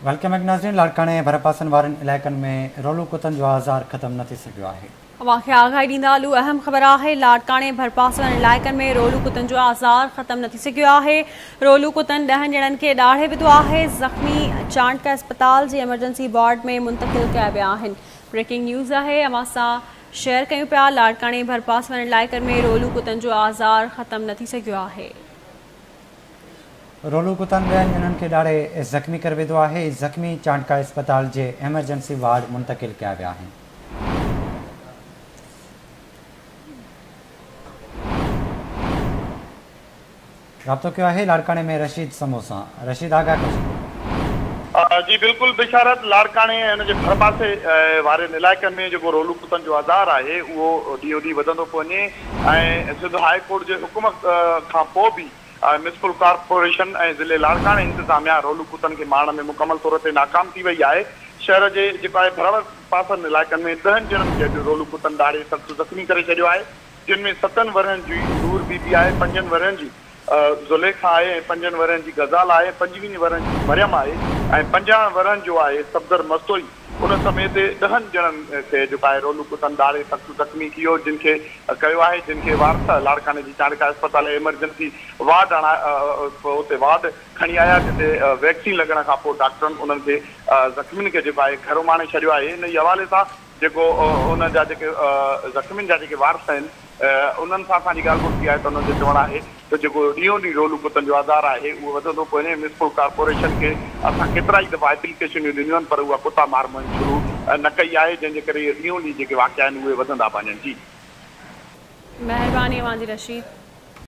Welcome नाज़रीन। लाड़काने भरपासन वारनि इलाइक़नि में रोलू कुतन जो आज़ार ख़त्म न थी सघियो आहे। अवांखे आगाही ॾींदा हलूं। अहम ख़बर आहे, लाड़काने भरपासन इलाइक़नि में रोलू कुतन जो आज़ार ख़त्म न थी सघियो आहे। रोलू कुतन 10 ॼणनि खे ॾाढ़े विधो आहे। ज़ख़्मी चांडका अस्पताल जे एमरजेंसी वार्ड में मुंतक़िल कया विया आहिनि। ब्रेकिंग न्यूज़ आहे, अवां सां शेयर कयूं पिया। लाड़काने भरपासन इलाइक़नि में रोलू कुतन जो आज़ार ख़त्म न थी सघियो आहे। रोलू कुतन 2 ॼणनि खे ॾाढे ज़ख़्मी करे विधो आहे। ज़ख़्मी चांडका अस्पताल जे एमरजेंसी वार्ड मुंतक़िल कया विया आहिनि। राब्तो कयो आहे लाड़काने में रशीद समोसा। रशीद आगाह कजो। जी बिल्कुल बिशारत। लाड़काने जे भरपासे वारे इलाइक़नि में जो रोलू कुतन जो आज़ार है वो ॾींहों ॾींहुं वधंदो थो वञे ऐं सिंध हाई कोर्ट जे हुकुम खां पोइ बि म्यूनिसिपल कॉर्पोरेशन ऐं ज़िले लाड़काने इंतज़ामिया रोलू कुतन के मारण में मुकमल तौर ते नाकाम थी वई आहे। शहर जे जेको आहे भरपासन इलाइक़नि में 10 ॼणनि खे रोलू कुतन ॾाढे सख़्तु ज़ख़्मी करे छॾियो आहे, जिन में 7 वरनि जी नूर बीबी आहे, 5 वरनि जी ज़ुलेखा आहे, 5 वरनि जी गज़ाल आहे, 25 वरनि जी मरियम आहे ऐं 50 वरनि जो आहे सफदर मस्तोई। उन समेत 10 ॼणनि खे जेको आहे रोलू कुतन ॾाढे सख़्तु ज़ख़्मी कयो, जिन खे कयो आहे, जिन खे वारस लाड़काने जी चांडका अस्पताल एमरजेंसी वार्ड उते वार्ड खणी आया, जिते वैक्सीन लॻण खां पोइ डॉक्टरनि उन्हनि खे ज़ख़्मियुनि खे जेको आहे घरो माणे छॾियो आहे। इन ई हवाले सां जेको उन जा जेके ज़ख़्मियुनि जा जेके वारस आहिनि उन्हनि सां असांजी ॻाल्हि ॿुधी आहे त उन्हनि जो चवणु आहे त जेको ॾींहों ॾींहुं रोलू कुतन जो आज़ार आहे उहो वधंदो पियो वञे। म्यूनिसिपल कॉर्पोरेशन खे असां केतिरा ई दफ़ा एप्लीकेशनियूं ॾिनियूं आहिनि, पर उहा कुता मार मुहिम शुरू न कई आहे, जंहिंजे करे ॾींहों ॾींहुं जेके वाक़िया आहिनि उहे वधंदा वञनि। जी महिरबानी अवांजी रशीद।